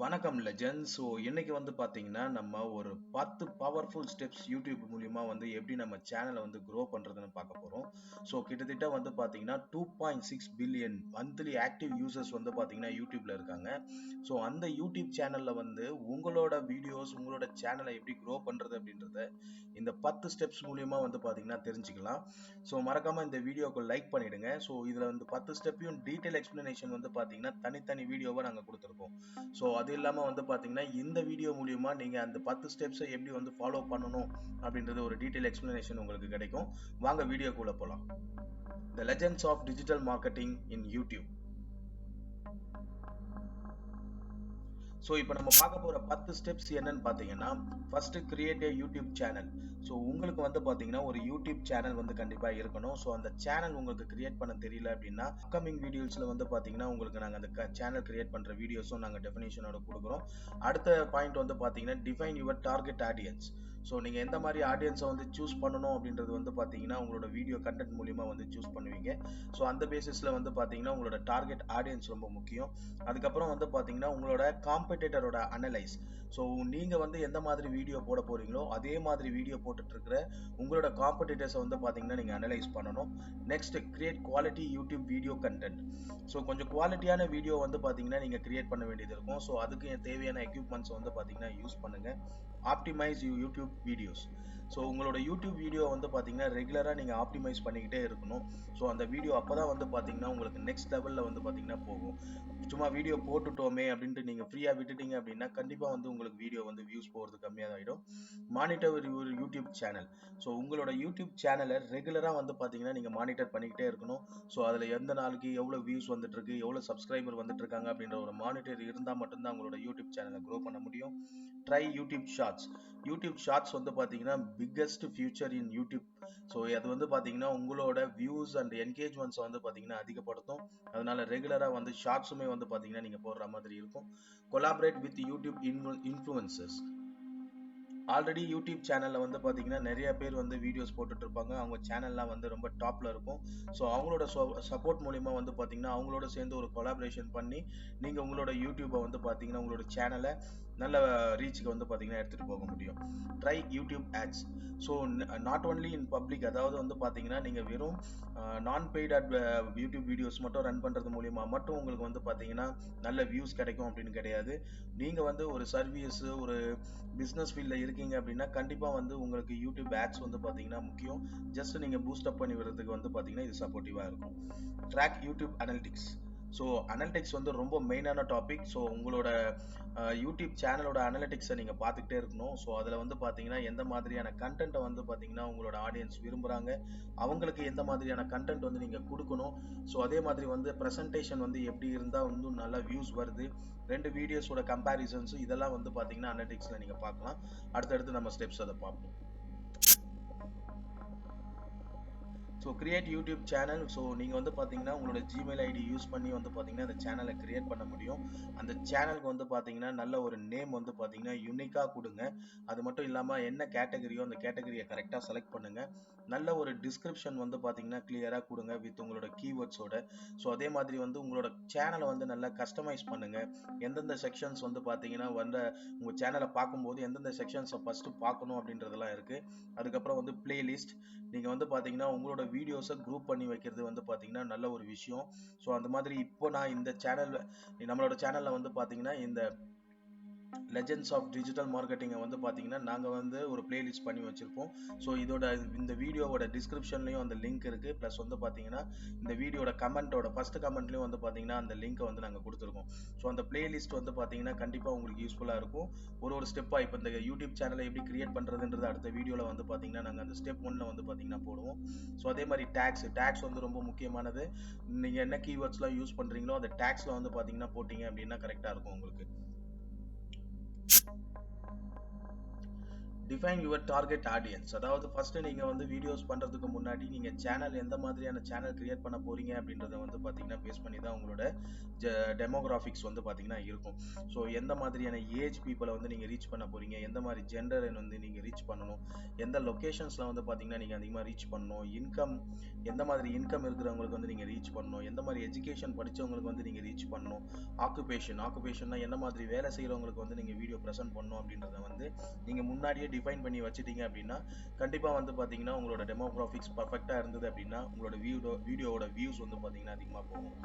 வணக்கம் legend. So இன்னைக்கு வந்து பார்த்தீங்கன்னா நம்ம ஒரு 10 பவர்ஃபுல் ஸ்டெப்ஸ் யூடியூப் மூலியமா வந்து எப்படி நம்ம சேனலை வந்து க்ரோ பண்ணுறதுன்னு பார்க்க போகிறோம். ஸோ கிட்டத்தட்ட வந்து பார்த்தீங்கன்னா 2.6 பில்லியன் மந்த்லி ஆக்டிவ் யூசர்ஸ் வந்து பார்த்தீங்கன்னா யூடியூப்ல இருக்காங்க. ஸோ அந்த யூடியூப் சேனலில் வந்து உங்களோட வீடியோஸ் உங்களோட சேனலை எப்படி க்ரோ பண்ணுறது அப்படின்றத இந்த 10 ஸ்டெப்ஸ் மூலியமா வந்து பார்த்தீங்கன்னா தெரிஞ்சுக்கலாம். ஸோ மறக்காம இந்த வீடியோக்கு லைக் பண்ணிடுங்க. ஸோ இதில் வந்து 10 ஸ்டெப்பையும் டீட்டெயில் எக்ஸ்பிளனேஷன் வந்து பார்த்தீங்கன்னா தனித்தனி வீடியோவை நாங்கள் கொடுத்துருக்கோம். ஸோ அது இல்லாமல் வந்து பார்த்தீங்கன்னா இந்த வீடியோ மூலியமா நீங்கள் அந்த 10 ஸ்டெப்ஸை எப்படி வந்து ஃபாலோ பண்ணணும் அப்படின்றது ஒரு டீட்டெயில் எக்ஸ்பிளனேஷன் உங்களுக்கு கிடைக்கும். வாங்க வீடியோக்குள்ள போகலாம். The legends of digital marketing in YouTube. So இப்போ நம்ம பார்க்க போகிற 10 ஸ்டெப்ஸ் என்னன்னு பார்த்தீங்கன்னா, first create a YouTube channel. So உங்களுக்கு வந்து பார்த்தீங்கன்னா ஒரு யூடியூப் சேனல் வந்து கண்டிப்பாக இருக்கணும். ஸோ அந்த சேனல் உங்களுக்கு கிரியேட் பண்ண தெரியல அப்படின்னா அப்கமிங் வீடியோஸில் வந்து பார்த்தீங்கன்னா உங்களுக்கு நாங்கள் அந்த சேனல் கிரியேட் பண்ணுற வீடியோஸும் நாங்கள் டெஃபினேஷனோட கொடுக்குறோம். அடுத்த பாயிண்ட் வந்து பார்த்தீங்கன்னா define your target audience. So நீங்கள் எந்த மாதிரி ஆடியன்ஸை வந்து சூஸ் பண்ணணும் அப்படின்றது வந்து பார்த்தீங்கன்னா உங்களோட வீடியோ கண்டென்ட் மூலிமா வந்து சூஸ் பண்ணுவீங்க. ஸோ அந்த பேசிஸில் வந்து பார்த்தீங்கன்னா உங்களோட டார்கெட் ஆடியன்ஸ் ரொம்ப முக்கியம். அதுக்கப்புறம் வந்து பார்த்தீங்கன்னா உங்களோட காம்படிட்டரோட அனலைஸ். ஸோ நீங்கள் வந்து எந்த மாதிரி வீடியோ போட போகிறீங்களோ அதே மாதிரி வீடியோ போட்டுட்ருக்கிற உங்களோட காம்படிட்டர்ஸை வந்து பார்த்தீங்கன்னா நீங்கள் அனலைஸ் பண்ணணும். Next create quality YouTube video content. So கொஞ்சம் குவாலிட்டியான வீடியோ வந்து பார்த்தீங்கன்னா நீங்கள் கிரியேட் பண்ண வேண்டியது இருக்கும். ஸோ அதுக்கு தேவையான எக்யூப்மெண்ட்ஸ் வந்து பார்த்தீங்கன்னா யூஸ் பண்ணுங்கள். Optimise YouTube videos. ஸோ உங்களோட யூடியூப் வீடியோ வந்து பார்த்தீங்கன்னா ரெகுலராக நீங்கள் ஆப்டிமைஸ் பண்ணிக்கிட்டே இருக்கணும். ஸோ அந்த வீடியோ அப்போ தான் வந்து பார்த்தீங்கன்னா உங்களுக்கு நெக்ஸ்ட் லெவலில் வந்து பார்த்தீங்கன்னா போகும். சும்மா வீடியோ போட்டுட்டோமே அப்படின்ட்டு நீங்கள் ஃப்ரீயாக விட்டுட்டீங்க அப்படின்னா கண்டிப்பாக வந்து உங்களுக்கு வீடியோ வந்து வியூஸ் போகிறது கம்மியாக ஆகிடும். மானிட்டர் ஒரு யூடியூப் சேனல். ஸோ உங்களோட யூடியூப் சேனலை ரெகுலராக வந்து பார்த்தீங்கன்னா நீங்கள் மானிட்டர் பண்ணிக்கிட்டே இருக்கணும். ஸோ அதில் எந்த நாளைக்கு எவ்வளோ வியூஸ் வந்துட்டு இருக்கு, எவ்வளோ சப்ஸ்கிரைபர் வந்துட்டு இருக்காங்க அப்படின்ற ஒரு மானிட்டர் இருந்தால் மட்டும்தான் உங்களோட யூடியூப் சேனலை க்ரோ பண்ண முடியும். Try YouTube shorts. YouTube shorts வந்து பார்த்தீங்கன்னா biggest future in YouTube. So அது வந்து பார்த்தீங்கன்னா உங்களோட வியூஸ் அண்ட் என்கேஜ்மெண்ட்ஸை வந்து பார்த்தீங்கன்னா அதிகப்படுத்தும். அதனால ரெகுலராக வந்து ஷார்ட்ஸுமே வந்து பார்த்தீங்கன்னா நீங்கள் போடுற மாதிரி இருக்கும். Collaborate with YouTube influencers. Already YouTube சேனலில் வந்து பார்த்தீங்கன்னா நிறைய பேர் வந்து வீடியோஸ் போட்டுட்டு இருப்பாங்க. அவங்க சேனல்லாம் வந்து ரொம்ப டாப்பில் இருக்கும். ஸோ அவங்களோட சப்போர்ட் மூலிமா வந்து பார்த்தீங்கன்னா அவங்களோட சேர்ந்து ஒரு கொலாபரேஷன் பண்ணி நீங்கள் உங்களோட யூடியூப்பை வந்து பார்த்தீங்கன்னா உங்களோட சேனலை நல்ல ரீச்சுக்கு வந்து பார்த்தீங்கன்னா எடுத்துகிட்டு போக முடியும். Try YouTube ads. So not only in public, அதாவது வந்து பார்த்தீங்கன்னா நீங்கள் வெறும் நான் பெய்ட் யூடியூப் வீடியோஸ் மட்டும் ரன் பண்ணுறது மூலிமா மட்டும் உங்களுக்கு வந்து பார்த்தீங்கன்னா நல்ல வியூஸ் கிடைக்கும் அப்படின்னு கிடையாது. நீங்கள் வந்து ஒரு சர்வீஸ் ஒரு பிஸ்னஸ் ஃபீல்டில் இருக்கீங்க அப்படின்னா கண்டிப்பாக வந்து உங்களுக்கு யூடியூப் ஆட்ஸ் வந்து பார்த்தீங்கன்னா முக்கியம். ஜஸ்ட் நீங்கள் பூஸ்டப் பண்ணி விடுறதுக்கு வந்து பார்த்தீங்கன்னா இது சப்போர்ட்டிவாக இருக்கும். Track YouTube analytics. So analytics வந்து ரொம்ப மெயினான டாபிக். ஸோ உங்களோட யூடியூப் சேனலோட அனலிட்டிக்ஸை நீங்கள் பார்த்துக்கிட்டே இருக்கணும். ஸோ அதில் வந்து பார்த்தீங்கன்னா எந்த மாதிரியான கண்டென்ட்டை வந்து பார்த்தீங்கன்னா உங்களோட ஆடியன்ஸ் விரும்புகிறாங்க, அவங்களுக்கு எந்த மாதிரியான கண்டென்ட் வந்து நீங்கள் கொடுக்கணும். ஸோ அதே மாதிரி வந்து ப்ரெசன்டேஷன் வந்து எப்படி இருந்தால் வந்து நல்லா வியூஸ் வருது, ரெண்டு வீடியோஸோட கம்பேரிசன்ஸ், இதெல்லாம் வந்து பார்த்தீங்கன்னா அனலிட்டிக்ஸில் நீங்கள் பார்க்கலாம். அடுத்தடுத்து நம்ம ஸ்டெப்ஸ் அதை பார்ப்போம். So create YouTube channel. So நீங்கள் வந்து பார்த்தீங்கன்னா உங்களோட ஜிமெயில் ஐடி யூஸ் பண்ணி வந்து பார்த்தீங்கன்னா அந்த சேனலை கிரியேட் பண்ண முடியும். அந்த சேனலுக்கு வந்து பார்த்தீங்கன்னா நல்ல ஒரு நேம் வந்து பார்த்தீங்கன்னா யூனிக்காக கொடுங்க. அது மட்டும் இல்லாமல் என்ன கேட்டகரியோ அந்த கேட்டகரியை கரெக்டாக செலக்ட் பண்ணுங்கள். நல்ல ஒரு டிஸ்கிரிப்ஷன் வந்து பார்த்தீங்கன்னா கிளியராக கொடுங்க வித் உங்களோட கீவேர்ட்ஸோட. ஸோ அதே மாதிரி வந்து உங்களோட சேனலை வந்து நல்லா கஸ்டமைஸ் பண்ணுங்கள். எந்தெந்த செக்ஷன்ஸ் வந்து பார்த்தீங்கன்னா வந்து உங்கள் சேனலை பார்க்கும்போது எந்தெந்த செக்ஷன்ஸை ஃபஸ்ட்டு பார்க்கணும் அப்படின்றதெல்லாம் இருக்குது. அதுக்கப்புறம் வந்து பிளேலிஸ்ட். நீங்கள் வந்து பார்த்தீங்கன்னா உங்களோட வீடியோஸை குரூப் பண்ணி வைக்கிறது வந்து பார்த்தீங்கன்னா நல்ல ஒரு விஷயம். ஸோ அந்த மாதிரி இப்போ நான் இந்த நம்மளோட சேனலில் வந்து பார்த்தீங்கன்னா இந்த லெஜெண்ட்ஸ் ஆஃப் டிஜிட்டல் மார்க்கெட்டிங்கை வந்து பார்த்தீங்கன்னா நாங்கள் வந்து ஒரு பிளேலிஸ்ட் பண்ணி வச்சுருப்போம். ஸோ இந்த வீடியோவோட டிஸ்கிரிப்ஷன்லையும் அந்த லிங்க் இருக்குது. ப்ளஸ் வந்து பார்த்தீங்கன்னா இந்த வீடியோட ஃபஸ்ட்டு கமெண்ட்லையும் வந்து பார்த்தீங்கன்னா அந்த லிங்க்கை வந்து நாங்கள் கொடுத்துருக்கோம். ஸோ அந்த பிளேலிஸ்ட் வந்து பார்த்தீங்கன்னா கண்டிப்பாக உங்களுக்கு யூஸ்ஃபுல்லாக இருக்கும். ஒரு ஸ்டெப்பாக இப்போ இந்த யூடியூப் சேனலை எப்படி கிரியேட் பண்ணுறதுன்றது அடுத்த வீடியோவில் வந்து பார்த்தீங்கன்னா நாங்கள் அந்த ஸ்டெப் 1 வந்து பார்த்தீங்கன்னா போடுவோம். ஸோ அதே மாதிரி டேக்ஸ் வந்து ரொம்ப முக்கியமானது. நீங்கள் என்ன கீவேர்ட்ஸ்லாம் யூஸ் பண்ணுறீங்களோ அந்த டேக்ஸில் வந்து பார்த்தீங்கன்னா போட்டிங்க அப்படின்னா கரெக்டாக இருக்கும் உங்களுக்கு. Define your target audience. அதாவது ஃபர்ஸ்ட் நீங்க வந்து வீடியோஸ் பண்றதுக்கு முன்னாடி நீங்க சேனல் எந்த மாதிரியான சேனல் கிரியேட் பண்ண போறீங்க அப்படின்றத வந்து பாத்தீங்கன்னா பேஸ் பண்ணி தான் உங்களோட டெமோகிராஃபிக்ஸ் வந்து பாத்தீங்கன்னா இருக்கும். ஸோ எந்த மாதிரியான ஏஜ் பீப்புளை வந்து நீங்க ரீச் பண்ண போறீங்க, எந்த மாதிரி ஜெண்டர் வந்து நீங்க ரீச் பண்ணணும், எந்த லொகேஷன்ஸ்ல வந்து பாத்தீங்கன்னா நீங்க அதிகமாக ரீச் பண்ணணும், இன்கம் எந்த மாதிரி இன்கம் இருக்கிறவங்களுக்கு வந்து நீங்க ரீச் பண்ணணும், எந்த மாதிரி எஜுகேஷன் படிச்சவங்களுக்கு வந்து நீங்க ரீச் பண்ணணும், ஆக்குபேஷன்னா என்ன மாதிரி வேலை செய்யறவங்களுக்கு வந்து நீங்க வீடியோ ப்ரெசென்ட் பண்ணணும் அப்படின்றத வந்து நீங்க முன்னாடியே டிஃபைன் பண்ணி வச்சிட்டீங்க அப்படின்னா கண்டிப்பா வந்து பாத்தீங்கன்னா உங்களோட டெமோகிராஃபிக்ஸ் பர்ஃபெக்டா இருந்தது அப்படின்னா உங்களோட வீடியோவோட வியூஸ் வந்து பாத்தீங்கன்னா அதிகமா போகும்.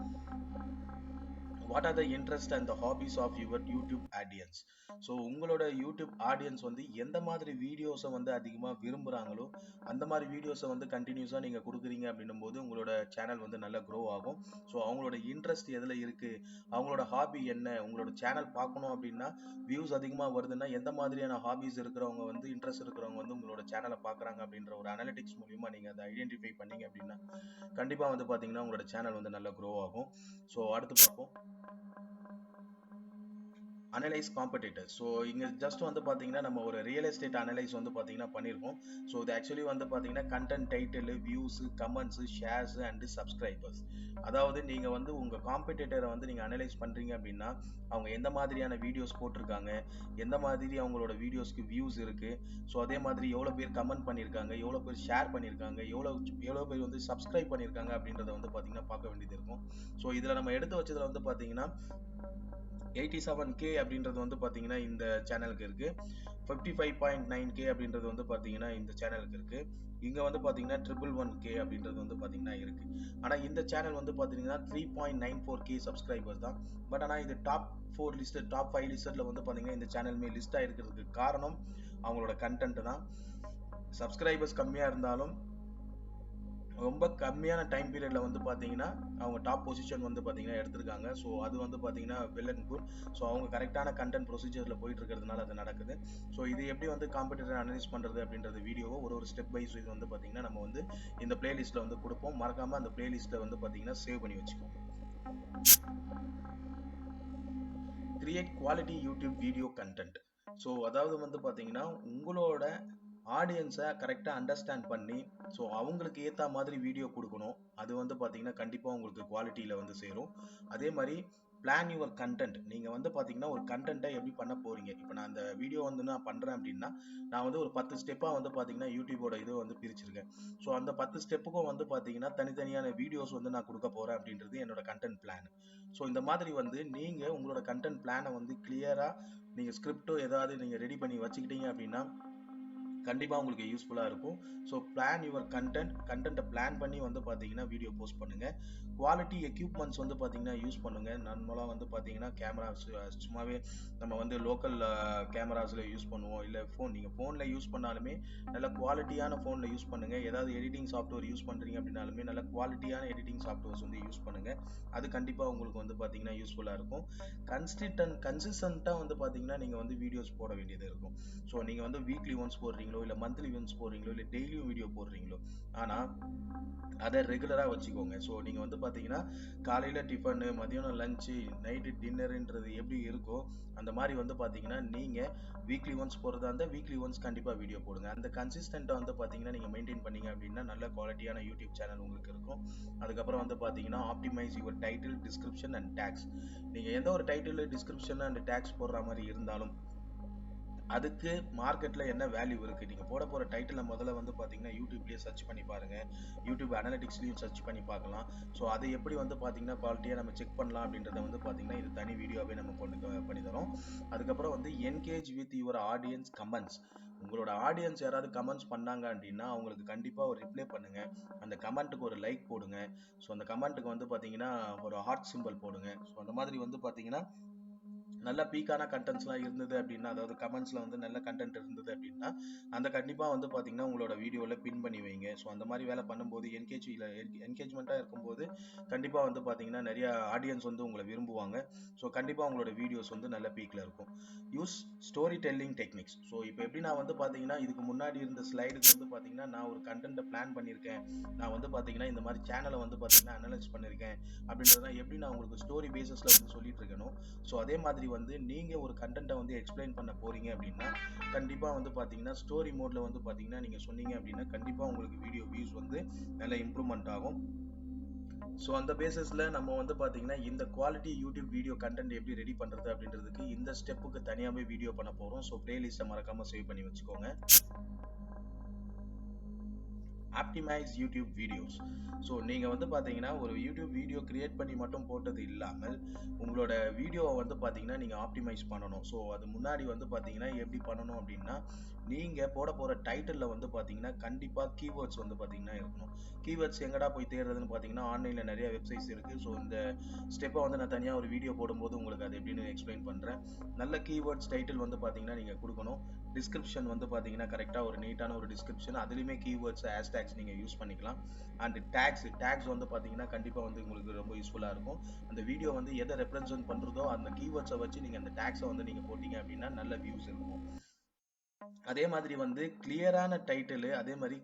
What are the interest and the hobbies of your YouTube audience. So உங்களோட யூடியூப் ஆடியன்ஸ் வந்து எந்த மாதிரி வீடியோஸை வந்து அதிகமாக விரும்புகிறாங்களோ அந்த மாதிரி வீடியோஸை வந்து கண்டினியூஸாக நீங்கள் கொடுக்குறீங்க அப்படின்னும் போது உங்களோட சேனல் வந்து நல்லா க்ரோ ஆகும். ஸோ அவங்களோட இன்ட்ரெஸ்ட் எதில் இருக்குது, அவங்களோட ஹாபி என்ன, உங்களோட சேனல் பார்க்கணும் அப்படின்னா வியூஸ் அதிகமாக வருதுன்னா எந்த மாதிரியான ஹாபிஸ் இருக்கிறவங்க வந்து இன்ட்ரெஸ்ட் இருக்கிறவங்க வந்து உங்களோட சேனலை பார்க்குறாங்க அப்படின்ற ஒரு அனலிட்டிக்ஸ் மூலிமா நீங்கள் அதை ஐடென்டிஃபை பண்ணீங்க அப்படின்னா கண்டிப்பாக வந்து பார்த்தீங்கன்னா உங்களோட சேனல் வந்து நல்லா க்ரோ ஆகும். ஸோ அடுத்து பார்ப்போம், அனலைஸ் காம்படிட்டர்ஸ். ஸோ இங்கே ஜஸ்ட் வந்து பார்த்தீங்கன்னா நம்ம ஒரு ரியல் எஸ்டேட் அனலைஸ் வந்து பார்த்தீங்கன்னா பண்ணியிருக்கோம். ஸோ இது ஆக்சுவலி வந்து பார்த்தீங்கன்னா content title, views, comments, shares and subscribers. அதாவது நீங்கள் வந்து உங்கள் காம்படிட்டரை வந்து நீங்கள் அனலைஸ் பண்ணுறீங்க அப்படின்னா அவங்க எந்த மாதிரியான வீடியோஸ் போட்டிருக்காங்க, எந்த மாதிரி அவங்களோட வீடியோஸ்க்கு வியூஸ் இருக்குது, ஸோ அதே மாதிரி எவ்வளோ பேர் கமெண்ட் பண்ணியிருக்காங்க, எவ்வளோ பேர் ஷேர் பண்ணியிருக்காங்க, எவ்வளோ பேர் வந்து சப்ஸ்கிரைப் பண்ணியிருக்காங்க அப்படின்றத வந்து பார்த்தீங்கன்னா பார்க்க வேண்டியது இருக்கும். ஸோ இதில் நம்ம எடுத்து வச்சதில் வந்து பார்த்தீங்கன்னா 87K அப்படின்றது வந்து பார்த்தீங்கன்னா இந்த சேனலுக்கு இருக்கு, 55.9K அப்படின்றது வந்து பார்த்தீங்கன்னா இந்த சேனலுக்கு இருக்கு, இங்க வந்து பார்த்தீங்கன்னா 111K அப்படின்றது வந்து பார்த்தீங்கன்னா இருக்கு. ஆனால் இந்த சேனல் வந்து பார்த்தீங்கன்னா 3.94K சப்ஸ்கிரைபர்ஸ் தான். பட் ஆனால் இது டாப் 4 லிஸ்ட், டாப் 5 லிஸ்ட்ல வந்து பார்த்தீங்கன்னா இந்த சேனலுமே லிஸ்ட் ஆயிருக்கிறதுக்கு காரணம் அவங்களோட கண்டென்ட் தான். சப்ஸ்கிரைபர்ஸ் கம்மியாக இருந்தாலும் ரொம்ப கம்மியான டைம் பீரியட்ல வந்து பார்த்தீங்கன்னா அவங்க டாப் பொசிஷன் வந்து பார்த்தீங்கன்னா எடுத்திருக்காங்க. ஸோ அது வந்து பார்த்தீங்கன்னா வெல் அண்ட் குட். ஸோ அவங்க கரெக்டான கண்டென்ட் ப்ரொசீஜரில் போயிட்டு இருக்கிறதுனால அது நடக்குது. ஸோ இது எப்படி வந்து காம்படிட்டர் அனலைஸ் பண்ணுறது அப்படின்றது வீடியோவை ஒரு ஸ்டெப் பை இது வந்து பார்த்தீங்கன்னா நம்ம வந்து இந்த பிளேலிஸ்ட்டில் வந்து கொடுப்போம். மறக்காமல் அந்த பிளேலிஸ்ட்டை வந்து பார்த்தீங்கன்னா சேவ் பண்ணி வச்சுக்கோங்க. Create quality YouTube video content. So அதாவது வந்து பார்த்தீங்கன்னா உங்களோட ஆடியன்ஸை கரெக்டாக அண்டர்ஸ்டாண்ட் பண்ணி ஸோ அவங்களுக்கு ஏற்ற மாதிரி வீடியோ கொடுக்கணும். அது வந்து பார்த்தீங்கன்னா கண்டிப்பாக உங்களுக்கு குவாலிட்டியில் வந்து சேரும். அதே மாதிரி பிளான் யுவர் கண்டென்ட். நீங்கள் வந்து பார்த்தீங்கன்னா ஒரு கண்டென்ட்டை எப்படி பண்ண போகிறீங்க. இப்போ நான் அந்த வீடியோ வந்து நான் பண்ணுறேன் அப்படின்னா நான் வந்து ஒரு 10 ஸ்டெப்பாக வந்து பார்த்தீங்கன்னா யூடியூபோட இது வந்து பிரிச்சிருக்கேன். ஸோ அந்த 10 ஸ்டெப்புக்கும் வந்து பார்த்தீங்கன்னா தனித்தனியான வீடியோஸ் வந்து நான் கொடுக்க போகிறேன் அப்படின்றது என்னோட கண்டென்ட் பிளான். ஸோ இந்த மாதிரி வந்து நீங்கள் உங்களோட கண்டென்ட் பிளானை வந்து கிளியராக நீங்கள் ஸ்கிரிப்டோ ஏதாவது நீங்கள் ரெடி பண்ணி வச்சுக்கிட்டீங்க அப்படின்னா கண்டிப்பாக உங்களுக்கு யூஸ்ஃபுல்லாக இருக்கும். ஸோ பிளான் யுவர் கண்டென்ட்டை பிளான் பண்ணி வந்து பார்த்தீங்கன்னா வீடியோ போஸ்ட் பண்ணுங்கள். குவாலிட்டி எக்யூப்மெண்ட்ஸ் வந்து பார்த்தீங்கன்னா யூஸ் பண்ணுங்கள். நார்மலாக வந்து பார்த்தீங்கன்னா கேமராஸ் சும்மாவே நம்ம வந்து லோக்கல் கேமராஸில் யூஸ் பண்ணுவோம், இல்லை நீங்கள் ஃபோனில் யூஸ் பண்ணாலுமே நல்ல குவாலிட்டியான ஃபோனில் யூஸ் பண்ணுங்கள். ஏதாவது எடிட்டிங் சாஃப்ட்வேர் யூஸ் பண்ணுறீங்க அப்படின்னாலுமே நல்ல குவாலிட்டியான எடிட்டிங் சாஃப்ட்வேர்ஸ் வந்து யூஸ் பண்ணுங்கள். அது கண்டிப்பாக உங்களுக்கு வந்து பார்த்தீங்கன்னா யூஸ்ஃபுல்லாக இருக்கும். கன்சிஸ்டண்ட்டாக வந்து பார்த்தீங்கன்னா நீங்கள் வந்து வீடியோஸ் போட வேண்டியது இருக்கும். ஸோ நீங்கள் வந்து வீக்லி ஒன்ஸ் போடுறீங்களோ இல்லை மந்த்லி ஒன்ஸ் போடுறீங்களோ இல்லை டெய்லியும் வீடியோ போடுறீங்களோ ஆனால் அதை ரெகுலராக வச்சுக்கோங்க. ஸோ நீங்கள் வந்து பார்த்தீங்கன்னா காலையில் டிஃபனு, மதியானம் லஞ்சு, நைட்டு டின்னருன்றது எப்படி இருக்கோ அந்த மாதிரி வந்து பார்த்தீங்கன்னா நீங்கள் வீக்லி ஒன்ஸ் போகிறதா இருந்தால் வீக்லி ஒன்ஸ் கண்டிப்பாக வீடியோ போடுங்க. அந்த கன்சிஸ்டண்ட்டை வந்து பார்த்தீங்கன்னா நீங்கள் மெயின்டைன் பண்ணீங்க அப்படின்னா நல்ல குவாலிட்டியான யூடியூப் சேனல் உங்களுக்கு இருக்கும். அதுக்கப்புறம் வந்து பார்த்தீங்கன்னா optimise your title, description and tags. நீங்கள் எந்த ஒரு டைட்டில், டிஸ்கிரிப்ஷன் அண்ட் டேக்ஸ் போடுற மாதிரி இருந்தாலும் அதுக்கு மார்க்கெட்டில் என்ன வேல்யூ இருக்குது. நீங்கள் போட போகிற டைட்டிலை முதல்ல வந்து பார்த்தீங்கன்னா யூடியூப்லேயே சர்ச் பண்ணி பாருங்கள், யூடியூப் அனலிட்டிக்ஸ்லையும் சர்ச் பண்ணி பார்க்கலாம். ஸோ அதை எப்படி வந்து பார்த்தீங்கன்னா குவாலிட்டியாக நம்ம செக் பண்ணலாம் அப்படின்றத வந்து பார்த்தீங்கன்னா இது தனி வீடியோவே நம்ம பண்ணி தரோம். அதுக்கப்புறம் வந்து engage with your audience comments. உங்களோட ஆடியன்ஸ் யாராவது கமெண்ட்ஸ் பண்ணாங்க அப்படின்னா அவங்களுக்கு கண்டிப்பாக ஒரு ரிப்ளை பண்ணுங்கள். அந்த கமெண்ட்டுக்கு ஒரு லைக் போடுங்க. ஸோ அந்த கமெண்ட்டுக்கு வந்து பார்த்தீங்கன்னா ஒரு ஹார்ட் சிம்பிள் போடுங்க. ஸோ அந்த மாதிரி வந்து பார்த்தீங்கன்னா நல்ல பீக்கான கண்டென்ட்ஸ்லாம் இருந்தது அப்படின்னா, அதாவது கமெண்ட்ஸில் வந்து நல்ல கண்டென்ட் இருந்தது அப்படின்னா அந்த கண்டிப்பாக வந்து பார்த்தீங்கன்னா உங்களோட வீடியோவில் பின் பண்ணி வைங்க. ஸோ அந்த மாதிரி வேலை பண்ணும்போது என்கேஜ்மெண்ட்டாக இருக்கும்போது கண்டிப்பாக வந்து பார்த்தீங்கன்னா நிறைய ஆடியன்ஸ் வந்து உங்களை விரும்புவாங்க. ஸோ கண்டிப்பாக உங்களோட வீடியோஸ் வந்து நல்ல பீக்கில் இருக்கும். Use story telling techniques. So இப்போ எப்படி நான் வந்து பார்த்தீங்கன்னா இதுக்கு முன்னாடி இருந்த ஸ்லைடுக்கு வந்து பார்த்தீங்கன்னா நான் ஒரு கண்டென்ட்டை பிளான் பண்ணியிருக்கேன், நான் வந்து பார்த்தீங்கன்னா இந்த மாதிரி சேனலை வந்து பார்த்தீங்கன்னா அனலைஸ் பண்ணியிருக்கேன் அப்படின்றத எப்படி நான் உங்களுக்கு ஸ்டோரி பேசிஸில் வந்து சொல்லிட்டு இருக்கணும். ஸோ அதே மாதிரி வந்து நீங்க ஒரு கண்டென்ட்டை வந்து எக்ஸ்பிளைன் பண்ண போறீங்க அப்படின்னா கண்டிப்பா வந்து பாத்தீங்கன்னா ஸ்டோரி மோட்ல வந்து பாத்தீங்கன்னா நீங்க சொன்னீங்க அப்படின்னா கண்டிப்பா உங்களுக்கு வீடியோ வியூஸ் வந்து நல்ல இம்ப்ரூவ்மெண்ட் ஆகும். ஸோ அந்த பேசிஸ்ல நம்ம வந்து பாத்தீங்கன்னா இந்த குவாலிட்டி யூடியூப் வீடியோ கண்டென்ட் எப்படி ரெடி பண்றது அப்படின்றதுக்கு இந்த ஸ்டெப்புக்கு தனியாவே வீடியோ பண்ண போறோம். ஸோ பிளேலிஸ்ட்டை மறக்காம சேவ் பண்ணி வச்சுக்கோங்க. Optimise YouTube videos. ஸோ நீங்கள் வந்து பார்த்தீங்கன்னா ஒரு யூடியூப் வீடியோ கிரியேட் பண்ணி மட்டும் போட்டது இல்லாமல் உங்களோட வீடியோவை வந்து பார்த்தீங்கன்னா நீங்கள் ஆப்டிமைஸ் பண்ணணும். ஸோ அது முன்னாடி வந்து பார்த்தீங்கன்னா எப்படி பண்ணணும் அப்படின்னா நீங்கள் போட போகிற டைட்டிலில் வந்து பார்த்தீங்கன்னா கண்டிப்பாக கீவேர்ட்ஸ் வந்து பார்த்தீங்கன்னா இருக்கணும். கீவேர்ட்ஸ் எங்கடா போய் தேடுறதுன்னு பார்த்தீங்கன்னா ஆன்லைனில் நிறைய வெப்சைட்ஸ் இருக்குது. ஸோ இந்த ஸ்டெப்பை வந்து நான் தனியாக ஒரு வீடியோ போடும்போது உங்களுக்கு அது எப்படின்னு எக்ஸ்பிளைன் பண்ணுறேன். நல்ல கீவேர்ட்ஸ் டைட்டில் வந்து பார்த்தீங்கன்னா நீங்கள் கொடுக்கணும். டிஸ்கிரிப்ஷன் வந்து பார்த்தீங்கன்னா கரெக்டாக ஒரு நீட்டான ஒரு டிஸ்கிரிப்ஷன், அதுலேயுமே கீவேர்ட்ஸ் ஹேஷ்டேக்ஸ் நீங்கள் யூஸ் பண்ணிக்கலாம். அண்ட் டேக்ஸ் வந்து பார்த்தீங்கன்னா கண்டிப்பாக வந்து உங்களுக்கு ரொம்ப யூஸ்ஃபுல்லாக இருக்கும். அந்த வீடியோ வந்து எதை ரெப்ரசென்ட் பண்ணுறதோ அந்த கீவேர்ட்ஸை வச்சு நீங்கள் அந்த டேக்ஸை வந்து நீங்கள் போட்டிங்க அப்படின்னா நல்ல வியூஸ் இருக்கும். அதே மாதிரி வந்து கிளியரான டைட்டில், அதே மாதிரி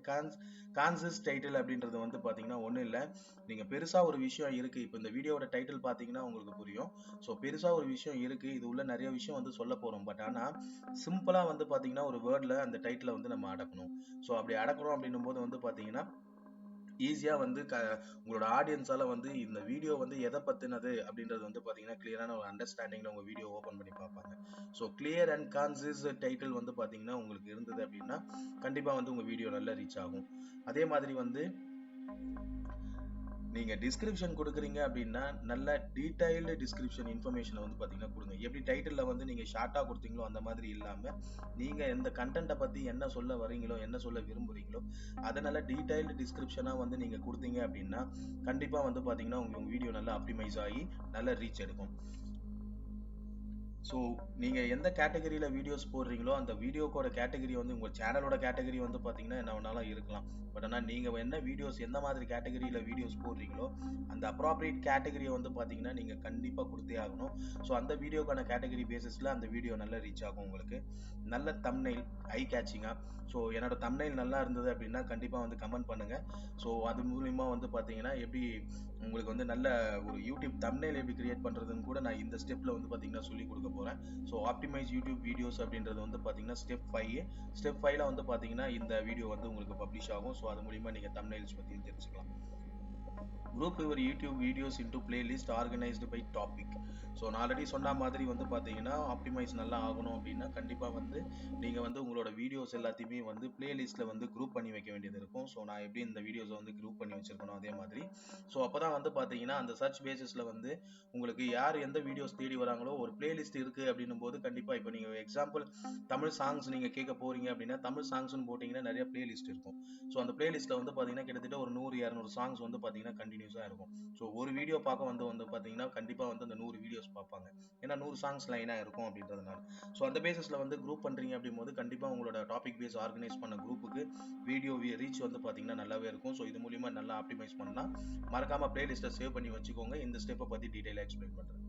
கான்சிஸ் டைட்டில் அப்படின்றது வந்து பார்த்தீங்கன்னா ஒன்றும் இல்லை. நீங்கள் பெருசாக ஒரு விஷயம் இருக்குது. இப்போ இந்த வீடியோட டைட்டில் பார்த்தீங்கன்னா உங்களுக்கு புரியும். ஸோ பெருசாக ஒரு விஷயம் இருக்குது, இது உள்ள நிறைய விஷயம் வந்து சொல்ல போகிறோம். பட் ஆனால் சிம்பிளாக வந்து பார்த்தீங்கன்னா ஒரு வேர்டில் அந்த டைட்டிலை வந்து நம்ம அடக்கணும். ஸோ அப்படி அடக்கிறோம் அப்படின்னும் போது வந்து பார்த்தீங்கன்னா ஈஸியாக வந்து உங்களோட ஆடியன்ஸால வந்து இந்த வீடியோ வந்து எதை பற்றினது அப்படின்றது வந்து பார்த்தீங்கன்னா கிளியரான ஒரு அண்டர்ஸ்டாண்டிங்கில் உங்கள் வீடியோ ஓப்பன் பண்ணி பார்ப்பாங்க. So clear and concise title வந்து பார்த்தீங்கன்னா உங்களுக்கு இருந்தது அப்படின்னா கண்டிப்பாக வந்து உங்கள் வீடியோ நல்லா ரீச் ஆகும். அதே மாதிரி வந்து நீங்க டிஸ்கிரிப்ஷன் கொடுக்குறீங்க அப்படின்னா நல்ல டீடைல்டு டிஸ்கிரிப்ஷன் இன்ஃபர்மேஷனை வந்து பார்த்தீங்கன்னா கொடுங்க. எப்படி டைட்டிலில் வந்து நீங்கள் ஷார்ட்டாக கொடுத்தீங்களோ அந்த மாதிரி இல்லாமல் நீங்கள் எந்த கண்டென்ட்டை பற்றி என்ன சொல்ல வரீங்களோ என்ன சொல்ல விரும்புகிறீங்களோ அதனால டீடைல்டு டிஸ்கிரிப்ஷனாக வந்து நீங்கள் கொடுத்தீங்க அப்படின்னா கண்டிப்பாக வந்து பார்த்தீங்கன்னா உங்கள் வீடியோ நல்லா ஆப்டிமைஸ் ஆகி நல்ல ரீச் எடுக்கும். ஸோ நீங்கள் எந்த கேட்டகரியில் வீடியோஸ் போடுறீங்களோ அந்த வீடியோக்கோட கேட்டகரி வந்து உங்கள் சேனலோட கேட்டகரி வந்து பார்த்தீங்கன்னா என்ன வேணாலும் இருக்கலாம். பட் ஆனால் நீங்கள் என்ன வீடியோஸ் எந்த மாதிரி கேட்டகரியில் வீடியோஸ் போடுறீங்களோ அந்த அப்ராப்ரியேட் கேட்டகரியை வந்து பார்த்தீங்கன்னா நீங்கள் கண்டிப்பாக கொடுத்தே ஆகணும். ஸோ அந்த வீடியோக்கான கேட்டகரி பேசிஸில் அந்த வீடியோ நல்லா ரீச் ஆகும். உங்களுக்கு நல்ல தம்ப்நெயில் ஐ கேட்சிங்காக. ஸோ என்னோட தம்ப்நெயில் நல்லா இருந்தது அப்படின்னா கண்டிப்பாக வந்து கமெண்ட் பண்ணுங்கள். ஸோ அது மூலிமா வந்து பார்த்தீங்கன்னா எப்படி உங்களுக்கு வந்து நல்ல ஒரு யூடியூப் தம்ப்நெயில் எப்படி கிரியேட் பண்ணுறதுன்னு கூட நான் இந்த ஸ்டெப்பில் வந்து பார்த்தீங்கன்னா சொல்லி கொடுக்க போகிறேன். ஸோ ஆப்டிமைஸ் யூடியூப் வீடியோஸ் அப்படின்றது வந்து பார்த்தீங்கன்னா ஸ்டெப் 5ல வந்து பார்த்தீங்கன்னா இந்த வீடியோ வந்து உங்களுக்கு பப்ளிஷ் ஆகும். ஸோ அது மூலிமா நீங்கள் தம்ப்நெயில்ஸ் பற்றியும் தெரிஞ்சுக்கலாம். Group your YouTube videos into playlist organised by topic. So நான் ஆல்ரெடி சொன்ன மாதிரி வந்து பார்த்தீங்கன்னா ஆப்டிமைஸ் நல்லா ஆகணும் அப்படின்னா கண்டிப்பாக வந்து நீங்கள் வந்து உங்களோட வீடியோஸ் எல்லாத்தையுமே வந்து பிளேலிஸ்ட்டில் வந்து குரூப் பண்ணி வைக்க வேண்டியது இருக்கும். ஸோ நான் எப்படி இந்த வீடியோஸை வந்து குரூப் பண்ணி வச்சிருக்கணும் அதே மாதிரி. ஸோ அப்போ தான் வந்து பார்த்தீங்கன்னா அந்த சர்ச் பேசிஸில் வந்து உங்களுக்கு யார் எந்த வீடியோஸ் தேடி வராங்களோ ஒரு பிளேலிஸ்ட் இருக்குது அப்படின்னும் போது கண்டிப்பாக இப்போ நீங்கள் எக்ஸாம்பிள் தமிழ் சாங்ஸ் நீங்கள் கேட்க போகிறீங்க அப்படின்னா தமிழ் சாங்ஸ்னு போட்டிங்கன்னா நிறைய பிளேலிஸ்ட் இருக்கும். ஸோ அந்த பிளேலிஸ்ட்டில் வந்து பார்த்தீங்கன்னா கிட்டத்தட்ட ஒரு 100-200 சாங்ஸ் வந்து பார்த்தீங்கன்னா கண்டினியூஸாக இருக்கும். ஸோ ஒரு வீடியோ பார்க்க வந்து பார்த்தீங்கன்னா கண்டிப்பாக வந்து அந்த 100 வீடியோஸ் பார்ப்பாங்க. ஏன்னா 100 சாங்ஸ் லைனாக இருக்கும் அப்படின்றதுனால. ஸோ அந்த பேசிஸில் வந்து குரூப் பண்ணுறீங்க அப்படிங்கும்போது கண்டிப்பாக உங்களோட டாபிக் பேஸ் ஆர்கனைஸ் பண்ண குரூப்புக்கு வீடியோ ரீச் வந்து பார்த்தீங்கன்னா நல்லாவே இருக்கும். ஸோ இது மூலிமா நல்லா ஆப்டிமைஸ் பண்ணலாம். மறக்காமல் பிளேலிஸ்ட்டை சேவ் பண்ணி வச்சுக்கோங்க. இந்த ஸ்டெப்பை பற்றி டீட்டெயிலாக எக்ஸ்பிளைன் பண்ணுறேன்.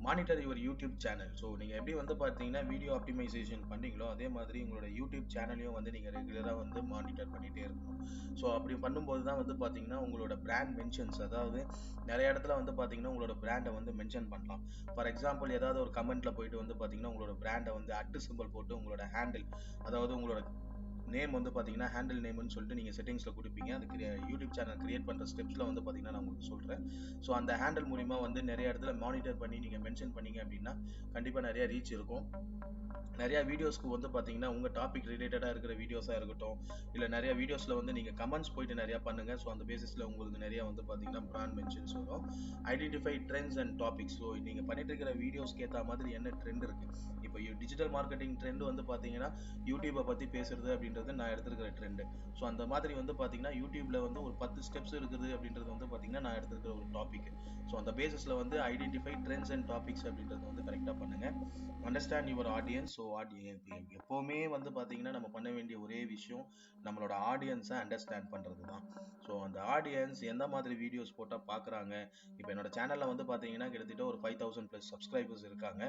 Monitor your YouTube channel. So நீங்கள் எப்படி வந்து பார்த்தீங்கன்னா வீடியோ ஆப்டிமைசேஷன் பண்ணீங்களோ அதே மாதிரி உங்களோட யூடியூப் சேனலையும் வந்து நீங்கள் ரெகுலராக வந்து மானிட்டர் பண்ணிகிட்டே இருக்கணும். ஸோ அப்படி பண்ணும்போது தான் வந்து பார்த்தீங்கன்னா உங்களோட பிராண்ட் மென்ஷன்ஸ், அதாவது நிறைய இடத்துல வந்து பார்த்தீங்கன்னா உங்களோட பிராண்டை வந்து மென்ஷன் பண்ணலாம். ஃபார் எக்ஸாம்பிள் ஏதாவது ஒரு கமெண்ட்டில் போயிட்டு வந்து பார்த்தீங்கன்னா உங்களோட பிராண்டை வந்து @ போட்டு உங்களோட ஹேண்டில், அதாவது உங்களோட நேம் வந்து பார்த்தீங்கன்னா ஹேண்டில் நேம்னு சொல்லிட்டு நீங்கள் செட்டிங்ஸில் கொடுப்பீங்க. அது யூடியூப் சேனல் கிரியேட் பண்ணுற ஸ்டெப்ஸில் வந்து பார்த்தீங்கன்னா நான் உங்களுக்கு சொல்கிறேன். ஸோ அந்த ஹேண்டில் மூலிமா வந்து நிறைய இடத்துல மானிட்டர் பண்ணி நீங்கள் மென்ஷன் பண்ணீங்க அப்படின்னா கண்டிப்பாக நிறைய ரீச் இருக்கும். நிறைய வீடியோஸ்க்கு வந்து பார்த்தீங்கன்னா உங்கள் டாபிக் ரிலேட்டடாக இருக்கிற வீடியோஸாக இருக்கட்டும், இல்லை நிறைய வீடியோஸில் வந்து நீங்கள் கமெண்ட்ஸ் போயிட்டு நிறையா பண்ணுங்கள். ஸோ அந்த பேசிஸில் உங்களுக்கு நிறைய வந்து பார்த்தீங்கன்னா பிராண்ட் மென்ஷன்ஸ் வரும். Identify trends and topics. So நீங்கள் பண்ணிட்டு இருக்கிற வீடியோஸ்க்கு ஏற்ற மாதிரி என்ன ட்ரெண்ட் இருக்குது. இப்போ டிஜிட்டல் மார்க்கெட்டிங் ட்ரெண்ட் வந்து பார்த்தீங்கன்னா யூடியூப்பை பற்றி பேசுறது அப்படின்றது நான் எடுத்துருக்கிற ட்ரெண்டு. ஸோ அந்த மாதிரி வந்து பார்த்தீங்கன்னா யூடியூப்பில் வந்து ஒரு 10 ஸ்டெப்ஸ் இருக்குது அப்படின்றது வந்து பார்த்தீங்கன்னா நான் எடுத்துருக்கிற ஒரு டாபிக். ஸோ அந்த பேசிஸில் வந்து ஐடென்டிஃபை ட்ரெண்ட்ஸ் அண்ட் டாபிக்ஸ் அப்படின்றது வந்து கரெக்டாக பண்ணுங்கள். Understand your audience. ஸோ எப்போவுமே வந்து பார்த்தீங்கன்னா நம்ம பண்ண வேண்டிய ஒரே விஷயம் நம்மளோட ஆடியன்ஸை அண்டர்ஸ்டாண்ட் பண்ணுறது தான். ஸோ அந்த ஆடியன்ஸ் எந்த மாதிரி வீடியோஸ் போட்டால் பார்க்குறாங்க. இப்போ என்னோட சேனலில் வந்து பார்த்தீங்கன்னா கிட்டத்தட்ட ஒரு 5000+ சப்ஸ்கிரைபர்ஸ் இருக்காங்க.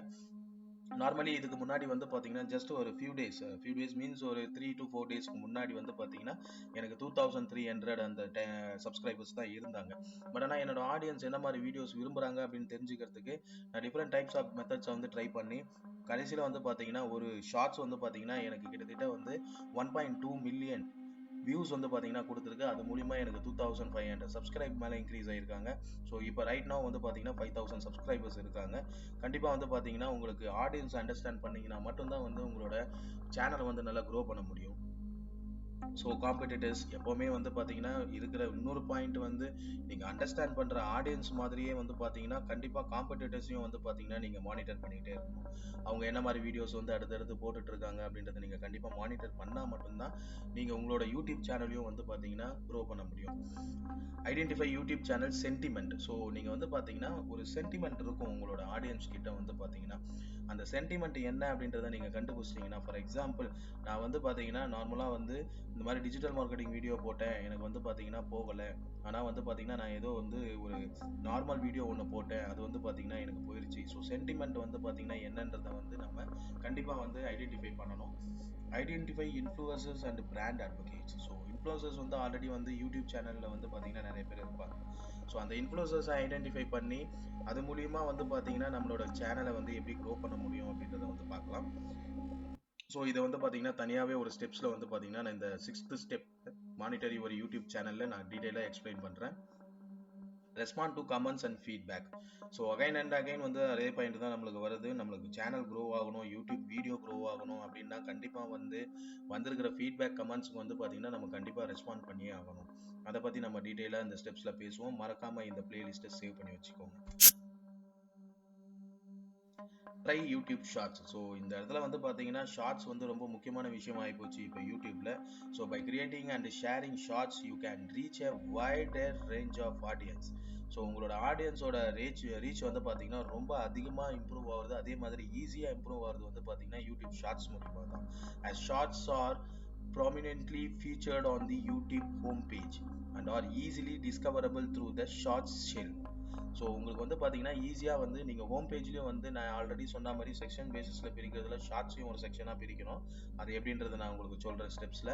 நார்மலி இதுக்கு முன்னாடி வந்து பார்த்தீங்கன்னா ஜஸ்ட் ஒரு ஃபியூ டேஸ் மீன்ஸ் ஒரு 3 to 4 டேஸ்க்கு முன்னாடி வந்து பார்த்தீங்கன்னா எனக்கு 2300 அந்த சப்ஸ்கிரைபர்ஸ் தான் இருந்தாங்க. பட் ஆனால் என்னோட ஆடியன்ஸ் என்ன மாதிரி வீடியோஸ் விரும்புகிறாங்க அப்படின்னு தெரிஞ்சுக்கிறதுக்கு நான் டிஃப்ரெண்ட் டைப்ஸ் ஆஃப் மெத்தட்ஸை வந்து ட்ரை பண்ணி கடைசியில் வந்து பார்த்தீங்கன்னா ஒரு ஷார்ட்ஸ் வந்து பார்த்தீங்கன்னா எனக்கு கிட்டத்தட்ட வந்து 1.2 மில்லியன் வியூஸ் வந்து பார்த்தீங்கன்னா கொடுத்துருக்கு. அது மூலிமா எனக்கு 2500 சப்ஸ்கிரைப் மேலே இன்க்ரீஸ் ஆகிருக்காங்க. ஸோ இப்போ ரைட் now வந்து பார்த்தீங்கன்னா 5000 சப்ஸ்கிரைபர்ஸ் இருக்காங்க. கண்டிப்பாக வந்து பார்த்தீங்கன்னா உங்களுக்கு ஆடியன்ஸ் அண்டர்ஸ்டாண்ட் பண்ணீங்கன்னா மட்டும்தான் வந்து உங்களோட சேனலை வந்து நல்லா க்ரோ பண்ண முடியும். ஸோ காம்படிட்டர்ஸ் எப்போவுமே வந்து பார்த்தீங்கன்னா இருக்கிற இன்னொரு பாயிண்ட் வந்து நீங்கள் அண்டர்ஸ்டாண்ட் பண்ணுற ஆடியன்ஸ் மாதிரியே வந்து பார்த்தீங்கன்னா கண்டிப்பாக காம்படிட்டர்ஸையும் வந்து பார்த்தீங்கன்னா நீங்கள் மானிட்டர் பண்ணிகிட்டே இருக்கணும். அவங்க என்ன மாதிரி வீடியோஸ் வந்து அடுத்தடுத்து போட்டுட்டு இருக்காங்க அப்படின்றத நீங்கள் கண்டிப்பாக மானிட்டர் பண்ணால் மட்டும்தான் நீங்கள் உங்களோட யூடியூப் சேனலையும் வந்து பார்த்தீங்கன்னா க்ரோ பண்ண முடியும். Identify YouTube channel sentiment. So நீங்கள் வந்து பார்த்தீங்கன்னா ஒரு சென்டிமெண்ட் இருக்கும் உங்களோட ஆடியன்ஸ் கிட்ட வந்து பார்த்தீங்கன்னா அந்த சென்டிமெண்ட் என்ன அப்படின்றத நீங்கள் கண்டுபிடிச்சிட்டிங்கன்னா, ஃபார் எக்ஸாம்பிள் நான் வந்து பார்த்தீங்கன்னா நார்மலாக வந்து இந்த மாதிரி டிஜிட்டல் மார்க்கெட்டிங் வீடியோ போட்டேன், எனக்கு வந்து பார்த்தீங்கன்னா போகலை. ஆனால் வந்து பார்த்தீங்கன்னா நான் ஏதோ வந்து ஒரு நார்மல் வீடியோ ஒன்று போட்டேன், அது வந்து பார்த்தீங்கன்னா எனக்கு போயிடுச்சு. ஸோ சென்டிமெண்ட் வந்து பார்த்தீங்கன்னா என்னன்றதை வந்து நம்ம கண்டிப்பாக வந்து ஐடென்டிஃபை பண்ணணும். Identify influencers and brand advocates. So influencers வந்து ஆல்ரெடி வந்து யூடியூப் சேனலில் வந்து பார்த்தீங்கன்னா நிறைய பேர் இருப்பாங்க. ஸோ அந்த இன்ஃப்ளூயன்சர்ஸை ஐடென்டிஃபை பண்ணி அது மூலியமா வந்து பார்த்தீங்கன்னா நம்மளோட சேனலை வந்து எப்படி க்ரோ பண்ண முடியும் அப்படின்றத வந்து பார்க்கலாம். ஸோ இதை வந்து பார்த்தீங்கன்னா தனியாகவே ஒரு ஸ்டெப்ஸில் வந்து பார்த்தீங்கன்னா நான் இந்த 6th ஸ்டெப் மானிட்டரி ஒரு யூடியூப் சேனலில் நான் டீட்டெயிலாக எக்ஸ்பிளைன் பண்ணுறேன். Respond to comments and feedback. So again and again வந்து அதே பாயிண்ட் தான் நம்மளுக்கு வருது. நம்மளுக்கு சேனல் க்ரோ ஆகணும், யூடியூப் வீடியோ க்ரோ ஆகணும் அப்படின்னா கண்டிப்பாக வந்து வந்திருக்கிற ஃபீட்பேக் கமெண்ட்ஸ்க்கு வந்து பார்த்தீங்கன்னா நம்ம கண்டிப்பாக ரெஸ்பாண்ட் பண்ணியே ஆகணும். அதை பற்றி நம்ம டீட்டெயிலாக இந்த ஸ்டெப்ஸில் பேசுவோம். மறக்காமல் இந்த பிளேலிஸ்ட்டை சேவ் பண்ணி வச்சுக்கோங்க. Try YouTube shorts. ஸோ இந்த இடத்துல வந்து பார்த்தீங்கன்னா ஷார்ட்ஸ் வந்து ரொம்ப முக்கியமான விஷயம் ஆகிப்போச்சு இப்போ யூடியூப்ல. So by creating and sharing shorts you can reach a wider range of audience. So உங்களோட ஆடியன்ஸோட ரீச் வந்து பார்த்தீங்கன்னா ரொம்ப அதிகமாக இம்ப்ரூவ் ஆகுது. அதே மாதிரி ஈஸியாக இம்ப்ரூவ் ஆகுது வந்து பார்த்தீங்கன்னா யூடியூப் ஷார்ட்ஸ் மூலிமா தான். as shorts are prominently featured on the YouTube homepage and are easily discoverable through the shorts shell. So உங்களுக்கு வந்து பார்த்தீங்கன்னா ஈஸியாக வந்து நீங்கள் ஹோம் பேஜ்லேயும் வந்து நான் ஆல்ரெடி சொன்ன மாதிரி செக்ஷன் பேசிஸில் பிரிக்கிறதுல ஷார்ட்ஸையும் ஒரு செக்ஷனாக பிரிக்கணும். அது எப்படின்றது நான் உங்களுக்கு சொல்கிறேன் ஸ்டெப்ஸில்.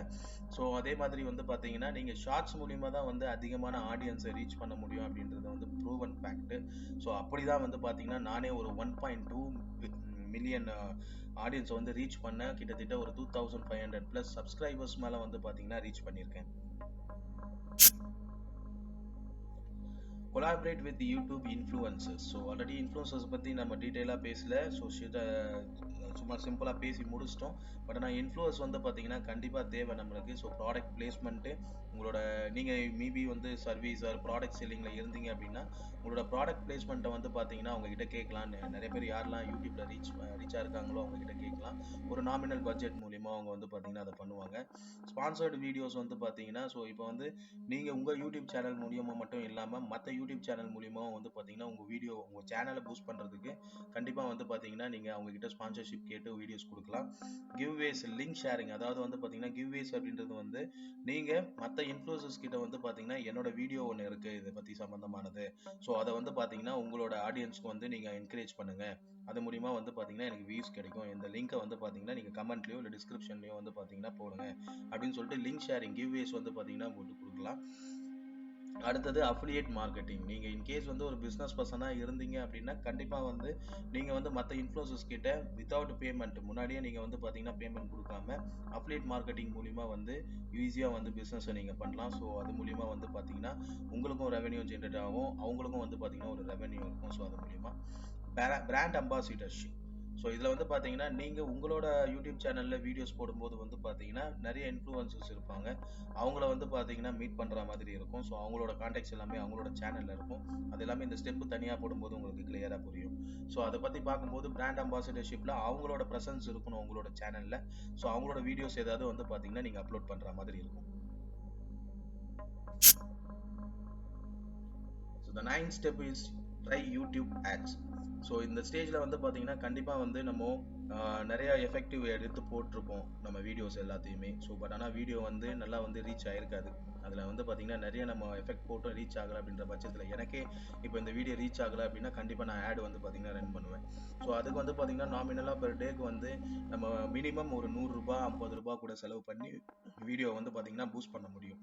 ஸோ அதே மாதிரி வந்து பார்த்தீங்கன்னா நீங்கள் ஷார்ட்ஸ் மூலிமா தான் வந்து அதிகமான ஆடியன்ஸை ரீச் பண்ண முடியும் அப்படின்றது வந்து ப்ரூவன் ஃபேக்ட்டு. ஸோ அப்படி தான் வந்து பார்த்தீங்கன்னா நானே ஒரு 1.2 மில்லியன் ஆடியன்ஸை வந்து ரீச் பண்ண கிட்டத்தட்ட ஒரு 2500+ சப்ஸ்கிரைபர்ஸ் மேலே வந்து பார்த்தீங்கன்னா ரீச் பண்ணியிருக்கேன். Collaborate with YouTube influencers. So already influencers பற்றி நம்ம டீட்டெயிலாக பேசல. ஸோ சும்மா சிம்பிளாக பேசி முடிச்சிட்டோம். பட் ஆனால் இன்ஃப்ளூயன்ஸ் வந்து பார்த்தீங்கன்னா கண்டிப்பாக தேவை நம்மளுக்கு. ஸோ ப்ராடக்ட் பிளேஸ்மெண்ட்டு உங்களோட நீங்கள் மேபி வந்து சர்வீஸ் ஆர் ப்ராடக்ட் செல்லிங்கில் இருந்தீங்க அப்படின்னா உங்களோட ப்ராடக்ட் பிளேஸ்மெண்ட்டை வந்து பார்த்தீங்கன்னா அவங்ககிட்ட கேட்கலாம். நிறைய பேர் யாரெல்லாம் யூடியூப்பில் ரீச்சாக இருக்காங்களோ அவங்ககிட்ட கேட்கலாம். ஒரு நாமினல் பட்ஜெட் மூலிமா அவங்க வந்து பார்த்தீங்கன்னா அதை பண்ணுவாங்க. ஸ்பான்சர்டு வீடியோஸ் வந்து பார்த்தீங்கன்னா ஸோ இப்போ வந்து நீங்கள் உங்கள் யூடியூப் சேனல் மூலியமாக மட்டும் இல்லாமல் மற்ற யூடியூப் சேனல் மூலியமாக வந்து பார்த்தீங்கன்னா உங்கள் சேனலை பூஸ்ட் பண்ணுறதுக்கு கண்டிப்பாக வந்து பார்த்தீங்கன்னா நீங்கள் அவங்ககிட்ட ஸ்பான்சர்ஷிப் கேட்டு வீடியோஸ் கொடுக்கலாம். Giveaways, link sharing. அதாவது வந்து பார்த்தீங்கன்னா கிவ்வேஸ் அப்படின்றது வந்து நீங்கள் மற்ற இன்ஃப்ளூயன்சர்ஸ் கிட்ட வந்து பார்த்தீங்கன்னா என்னோட வீடியோ ஒன்று இருக்குது இதை பற்றி சம்மந்தமானது, ஸோ அதை வந்து பார்த்தீங்கன்னா உங்களோட ஆடியன்ஸ்க்கு வந்து நீங்கள் என்கரேஜ் பண்ணுங்கள். அது மூலிமா வந்து பார்த்தீங்கன்னா எனக்கு வியூஸ் கிடைக்கும். இந்த லிங்கை வந்து பார்த்தீங்கன்னா நீங்கள் கமெண்ட்லேயோ இல்லை டிஸ்கிரிப்ஷன்லையோ வந்து பார்த்தீங்கன்னா போடுங்க அப்படின்னு சொல்லிட்டு லிங்க் ஷேரிங் கிவ்வேஸ் வந்து பார்த்தீங்கன்னா போட்டு கொடுக்கலாம். அடுத்தது அஃபிலியேட் மார்க்கெட்டிங். நீங்கள் இன்கேஸ் வந்து ஒரு பிஸ்னஸ் பர்சனாக இருந்தீங்க அப்படின்னா கண்டிப்பாக வந்து நீங்கள் வந்து மற்ற இன்ஃப்ளூயன்சர்ஸ் கிட்ட வித்தவுட் பேமெண்ட் முன்னாடியே நீங்கள் வந்து பார்த்தீங்கன்னா பேமெண்ட் கொடுக்காம அஃபிலியேட் மார்க்கெட்டிங் மூலிமா வந்து ஈஸியாக வந்து பிஸ்னஸை நீங்கள் பண்ணலாம். ஸோ அது மூலிமா வந்து பார்த்தீங்கன்னா உங்களுக்கும் ரெவென்யூ ஜென்ரேட் ஆகும், அவங்களுக்கும் வந்து பார்த்தீங்கன்னா ஒரு ரெவென்யூ இருக்கும். ஸோ அது மூலிமா பிராண்ட் அம்பாசிடர்ஷிப். ஸோ இதில் வந்து பார்த்தீங்கன்னா நீங்கள் உங்களோட யூடியூப் சேனலில் வீடியோஸ் போடும்போது வந்து பார்த்தீங்கன்னா நிறைய இன்ஃப்ளூயன்சர்ஸ் இருப்பாங்க. அவங்கள வந்து பார்த்தீங்கன்னா மீட் பண்ணுற மாதிரி இருக்கும். ஸோ அவங்களோட கான்டாக்ட்ஸ் எல்லாமே அவங்களோட சேனலில் இருக்கும். அது எல்லாமே இந்த ஸ்டெப்பு தனியாக போடும்போது உங்களுக்கு கிளியராக புரியும். ஸோ அதை பற்றி பார்க்கும்போது பிராண்ட் அம்பாசிடர்ஷிப்பில் அவங்களோட ப்ரெசன்ஸ் இருக்கணும் உங்களோட சேனலில். ஸோ அவங்களோட வீடியோஸ் ஏதாவது வந்து பார்த்தீங்கன்னா நீங்கள் அப்லோட் பண்ணுற மாதிரி இருக்கும். So the 9th step is try YouTube ads. So இந்த ஸ்டேஜில் வந்து பார்த்தீங்கன்னா கண்டிப்பாக வந்து நம்ம நிறைய எஃபெக்டிவ் எடுத்து போட்டிருப்போம் நம்ம வீடியோஸ் எல்லாத்தையுமே. ஸோ பட் ஆனால் வீடியோ வந்து நல்லா வந்து ரீச் ஆயிருக்காது. அதில் வந்து பார்த்தீங்கன்னா நிறைய நம்ம எஃபெக்ட் போட்டும் ரீச் ஆகலை அப்படின்ற பட்சத்தில் எனக்கே இப்போ இந்த வீடியோ ரீச் ஆகலை அப்படின்னா கண்டிப்பாக நான் ஆட் வந்து பார்த்தீங்கன்னா ரன் பண்ணுவேன். ஸோ அதுக்கு வந்து பார்த்தீங்கன்னா நாமினலாக பெர் டேக்கு வந்து நம்ம மினிமம் ஒரு 100 ரூபாய் 50 ரூபாய் கூட செலவு பண்ணி வீடியோ வந்து பார்த்தீங்கன்னா பூஸ்ட் பண்ண முடியும்.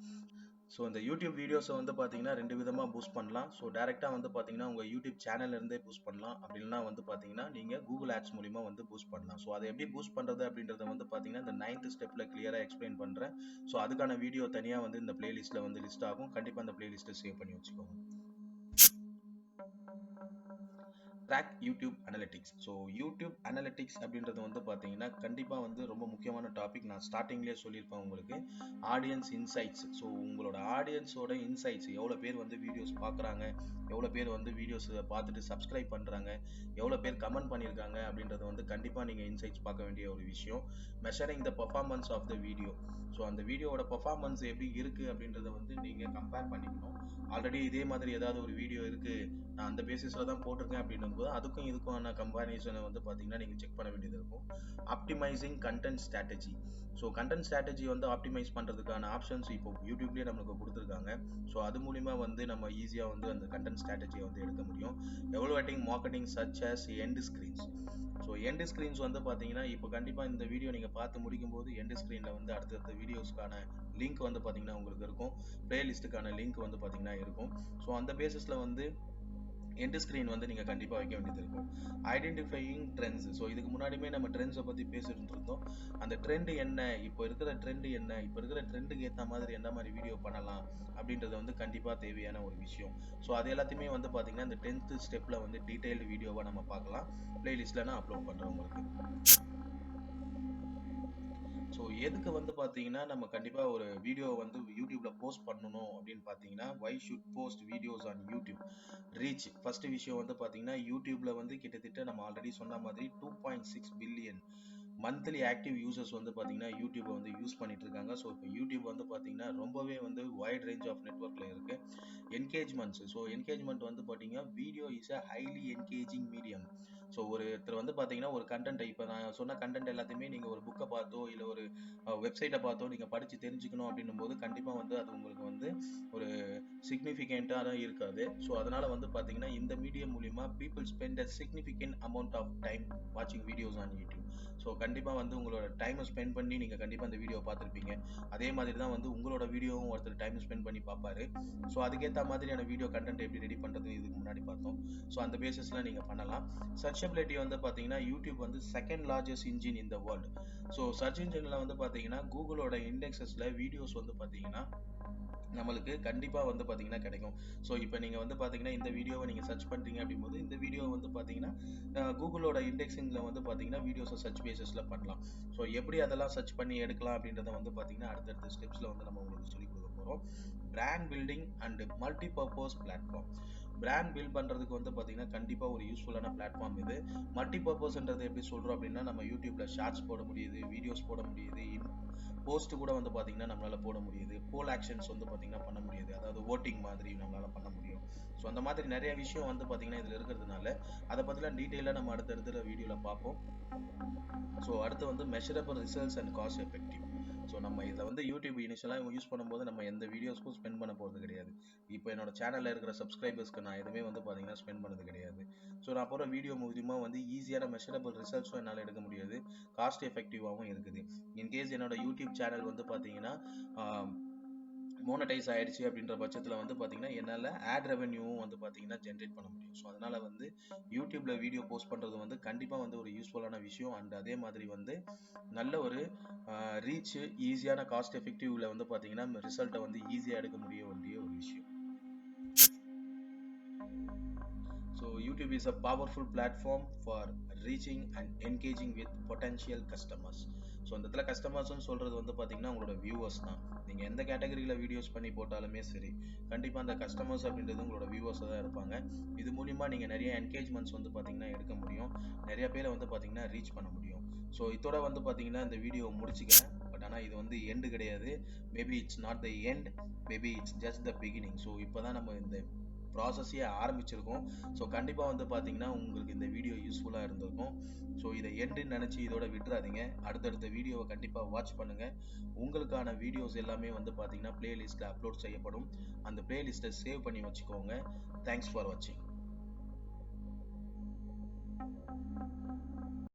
ஸோ இந்த யூடியூப் வீடியோஸை வந்து பார்த்தீங்கன்னா 2 விதமாக பூஸ்ட் பண்ணலாம். ஸோ டேரெக்டாக வந்து பார்த்தீங்கன்னா உங்கள் யூடியூப் சேனல்ல இருந்தே பூஸ்ட் பண்ணலாம். அப்படி இல்லைனா வந்து பார்த்தீங்கன்னா நீங்கள் கூகுள் ஆட்ஸ் மூலிமா வந்து பூஸ்ட் பண்ணலாம். ஸோ அதை எப்படி பூஸ்ட் பண்ணுறது அப்படின்றத வந்து பார்த்தீங்கன்னா இந்த 9th ஸ்டெப்பில் கிளியராக எக்ஸ்பிளைன் பண்ணுறேன். ஸோ அதுக்கான வீடியோ தனியாக வந்து இந்த பிளேலிஸ்ட்டில் வந்து லிஸ்ட் ஆகும். கண்டிப்பாக அந்த பிளேலிஸ்ட்டை சேவ் பண்ணி வச்சுக்கோங்க. Track YouTube analytics. So YouTube analytics அப்படின்றது வந்து பார்த்தீங்கன்னா கண்டிப்பாக வந்து ரொம்ப முக்கியமான டாபிக். நான் ஸ்டார்டிங்லேயே சொல்லியிருப்பேன் உங்களுக்கு. Audience insights. ஸோ உங்களோட ஆடியன்ஸோட இன்சைட்ஸ், எவ்வளோ பேர் வந்து வீடியோஸ் பார்க்குறாங்க, எவ்வளோ பேர் வந்து வீடியோஸ் பார்த்துட்டு சப்ஸ்கிரைப் பண்ணுறாங்க, எவ்வளோ பேர் கமெண்ட் பண்ணியிருக்காங்க அப்படின்றது வந்து கண்டிப்பாக நீங்கள் இன்சைட்ஸ் பார்க்க வேண்டிய ஒரு விஷயம். Measuring the performance of the video. So அந்த வீடியோவோட பர்ஃபார்மன்ஸ் எப்படி இருக்குது அப்படின்றத வந்து நீங்கள் கம்பேர் பண்ணிக்கணும். ஆல்ரெடி இதே மாதிரி ஏதாவது ஒரு வீடியோ இருக்குது, நான் அந்த பேசிஸில் தான் போட்டிருக்கேன் அப்படின்னும் போது அதுக்கும் இதுக்கான கம்பேரிசனை வந்து பார்த்தீங்கன்னா நீங்கள் செக் பண்ண வேண்டியது இருக்கும். Optimising content strategy. So content strategy வந்து ஆப்டிமைஸ் பண்ணுறதுக்கான ஆப்ஷன்ஸ் இப்போ யூடியூப்லேயே நம்மளுக்கு கொடுத்துருக்காங்க. ஸோ அது மூலிமா வந்து நம்ம ஈஸியாக வந்து அந்த கண்டென்ட் ஸ்ட்ராட்டஜியை வந்து எடுக்க முடியும். Evaluating marketing such as end screens. So end screens வந்து பார்த்தீங்கன்னா இப்போ கண்டிப்பாக இந்த வீடியோ நீங்கள் பார்த்து முடிக்கும் போது எண்ட் ஸ்க்ரீனில் வந்து அடுத்தடுத்த வீடியோஸ்க்கான லிங்க் வந்து பார்த்தீங்கன்னா உங்களுக்கு இருக்கும். பிளேலிஸ்ட்டுக்கான லிங்க் வந்து பார்த்தீங்கன்னா இருக்கும். ஸோ அந்த பேசிஸில் வந்து எண்ட் ஸ்க்ரீன் வந்து நீங்கள் கண்டிப்பாக வைக்க வேண்டியது இருக்கும். Identifying trends. ஸோ இதுக்கு முன்னாடியுமே நம்ம ட்ரெண்ட்ஸை பற்றி பேசிட்டு இருந்தோம். அந்த ட்ரெண்டு என்ன, இப்போ இருக்கிற ட்ரெண்டு என்ன, இப்போ இருக்கிற ட்ரெண்டுக்கு ஏற்ற மாதிரி என்ன மாதிரி வீடியோ பண்ணலாம் அப்படின்றது வந்து கண்டிப்பாக தேவையான ஒரு விஷயம். ஸோ அது எல்லாத்தையுமே வந்து பார்த்தீங்கன்னா இந்த 10th ஸ்டெப்பில் வந்து டீட்டெயில்டு வீடியோவாக நம்ம பார்க்கலாம். பிளேலிஸ்ட்டில் நான் அப்லோட் பண்ணுறேன் உங்களுக்கு. ஸோ எதுக்கு வந்து பார்த்தீங்கன்னா நம்ம கண்டிப்பாக ஒரு வீடியோ வந்து யூடியூப்பில் போஸ்ட் பண்ணணும் அப்படின்னு பார்த்தீங்கன்னா why should post videos on YouTube reach. First விஷயம் வந்து பார்த்தீங்கன்னா யூடியூப்பில் வந்து கிட்டத்தட்ட நம்ம ஆல்ரெடி சொன்ன மாதிரி 2.6 பில்லியன் மந்த்லி ஆக்டிவ் யூசர்ஸ் வந்து பார்த்தீங்கன்னா யூடியூப்பை வந்து யூஸ் பண்ணிட்டு இருக்காங்க. ஸோ இப்போ யூடியூப் வந்து பார்த்தீங்கன்னா ரொம்பவே வந்து வைட் ரேஞ்ச் ஆஃப் நெட்ஒர்க்கில் இருக்குது. என்கேஜ்மெண்ட்ஸ். ஸோ என்கேஜ்மெண்ட் வந்து பார்த்தீங்கன்னா video is a highly engaging medium. So ஒருத்தர் வந்து பார்த்தீங்கன்னா ஒரு கண்டென்ட், இப்போ நான் சொன்ன கண்டென்ட் எல்லாத்தையுமே நீங்கள் ஒரு புக்கை பார்த்தோ இல்லை ஒரு வெப்சைட்டை பார்த்தோ நீங்கள் படித்து தெரிஞ்சுக்கணும் அப்படின்னும் போது கண்டிப்பாக வந்து அது உங்களுக்கு வந்து ஒரு சிக்னிஃபிகண்ட்டாக தான் இருக்காது. ஸோ அதனால் வந்து பார்த்தீங்கன்னா இந்த மீடியம் மூலிமா people spend a significant amount of time வாட்சிங் வீடியோஸ் ஆன் யூடியூப். ஸோ கண்டிப்பாக வந்து உங்களோட டைமை ஸ்பெண்ட் பண்ணி நீங்கள் கண்டிப்பாக அந்த வீடியோ பார்த்துருப்பீங்க. அதே மாதிரி தான் வந்து உங்களோட வீடியோவும் ஒருத்தர் டைம் ஸ்பெண்ட் பண்ணி பார்ப்பாரு. ஸோ அதுக்கேற்ற மாதிரியான வீடியோ கண்டென்ட் எப்படி ரெடி பண்ணுறது இதுக்கு முன்னாடி பார்த்தோம். ஸோ அந்த பேசிஸில் நீங்கள் பண்ணலாம். சர்ச்சபிலிட்டி வந்து பார்த்தீங்கன்னா யூடியூப் வந்து second largest engine in the world. So search இன்ஜினில் வந்து பார்த்தீங்கன்னா கூகுளோட இண்டெக்ஸஸில் வீடியோஸ் வந்து பார்த்தீங்கன்னா நம்மளுக்கு கண்டிப்பாக வந்து பார்த்தீங்கன்னா கிடைக்கும். ஸோ இப்போ நீங்கள் வந்து பார்த்தீங்கன்னா இந்த வீடியோவை நீங்கள் சர்ச் பண்ணுறீங்க அப்படிங்கும்போது இந்த வீடியோ வந்து பார்த்தீங்கன்னா கூகுளோட இண்டெக்ஸிங்கில் வந்து பார்த்தீங்கன்னா வீடியோஸை சர்ச் பேசஸில் பண்ணலாம். ஸோ எப்படி அதெல்லாம் சர்ச் பண்ணி எடுக்கலாம் அப்படின்றத வந்து பார்த்தீங்கன்னா அடுத்தடுத்த ஸ்டெப்ஸில் வந்து நம்ம உங்களுக்கு சொல்லிக் கொடுக்க போகிறோம். Brand building and multi purpose platform. Brand build பண்ணுறதுக்கு வந்து பார்த்தீங்கன்னா கண்டிப்பாக ஒரு யூஸ்ஃபுல்லான பிளாட்ஃபார்ம் இது. மல்டி பர்பஸ்ன்றது எப்படி சொல்கிறோம் அப்படின்னா நம்ம யூடியூப்ல ஷார்ட்ஸ் போட முடியுது, வீடியோஸ் போட முடியுது, போஸ்ட் கூட வந்து பார்த்தீங்கன்னா நம்மளால போட முடியுது, போல் ஆக்ஷன்ஸ் வந்து பார்த்தீங்கன்னா பண்ண முடியுது, அதாவது ஓட்டிங் மாதிரி நம்மளால பண்ண முடியும். ஸோ அந்த மாதிரி நிறைய விஷயம் வந்து பார்த்தீங்கன்னா இதில் இருக்கிறதுனால அதை பற்றிலாம் டீட்டெயிலாக நம்ம அடுத்தடுத்த வீடியோவில் பார்ப்போம். ஸோ அடுத்து வந்து measurable results and cost effective. So நம்ம இதில் வந்து யூடியூப் இனிஷியலாக யூஸ் பண்ணும்போது நம்ம எந்த வீடியோஸ்க்கும் ஸ்பெண்ட் பண்ண போகிறது கிடையாது. இப்போ என்னோட சேனலில் இருக்கிற சப்ஸ்கிரைபர்ஸ்க்கு நான் எதுவுமே வந்து பார்த்தீங்கன்னா ஸ்பெண்ட் பண்ணது கிடையாது. ஸோ நான் போகிற வீடியோ மூலியமாக வந்து ஈஸியான மெஷரபிள் ரிசல்ட்ஸும் என்னால் எடுக்க முடியாது, காஸ்ட் எஃபெக்டிவாகவும் இருக்குது. இன்கேஸ் என்னோட யூடியூப் சேனல் வந்து பார்த்தீங்கன்னா மோனடைஸ் ஆயிடுச்சு அப்படின்ற பட்சத்தில் வந்து பார்த்தீங்கன்னா என்னால் ஆட் ரெவென்யூவும் வந்து பார்த்தீங்கன்னா ஜென்ரேட் பண்ண முடியும். ஸோ அதனால் வந்து யூடியூப்பில் வீடியோ போஸ்ட் பண்ணுறது வந்து கண்டிப்பாக வந்து ஒரு யூஸ்ஃபுல்லான விஷயம். அண்ட் அதே மாதிரி வந்து நல்ல ஒரு ரீச், ஈஸியான காஸ்ட் எஃபெக்டிவ்ல வந்து பார்த்தீங்கன்னா ரிசல்ட்டை வந்து ஈஸியாக எடுக்க முடிய வேண்டிய ஒரு விஷயம். So YouTube is a powerful platform for reaching and engaging with potential customers. So இந்த இடத்துல கஸ்டமர்ஸ்னு சொல்கிறது வந்து பார்த்தீங்கன்னா உங்களோட வியூவர்ஸ் தான். நீங்கள் எந்த கேட்டகரியில் வீடியோஸ் பண்ணி போட்டாலுமே சரி, கண்டிப்பாக அந்த கஸ்டமர்ஸ் அப்படின்றது உங்களோட வியூவர்ஸாக தான் இருப்பாங்க. இது மூலிமா நீங்கள் நிறைய என்கேஜ்மெண்ட்ஸ் வந்து பார்த்தீங்கன்னா எடுக்க முடியும், நிறைய பேரை வந்து பார்த்தீங்கன்னா ரீச் பண்ண முடியும். ஸோ இதோட வந்து பார்த்தீங்கன்னா இந்த வீடியோ முடிச்சுக்கிறேன். பட் ஆனால் இது வந்து எண்டு கிடையாது. Maybe it's not the end, maybe it's just the beginning. So இப்போ தான் நம்ம இந்த ப்ராசஸையே ஆரம்பிச்சிருக்கோம். ஸோ கண்டிப்பாக வந்து பார்த்தீங்கன்னா உங்களுக்கு இந்த வீடியோ யூஸ்ஃபுல்லாக இருந்திருக்கும். ஸோ இதை எண்டுன்னு நினச்சி இதோட விட்டுறாதீங்க. அடுத்தடுத்த வீடியோவை கண்டிப்பாக வாட்ச் பண்ணுங்கள். உங்களுக்கான வீடியோஸ் எல்லாமே வந்து பார்த்தீங்கன்னா பிளேலிஸ்ட்டில் அப்லோட் செய்யப்படும். அந்த பிளேலிஸ்ட்டை சேவ் பண்ணி வச்சுக்கோங்க. தேங்க்ஸ் ஃபார் வாட்சிங்.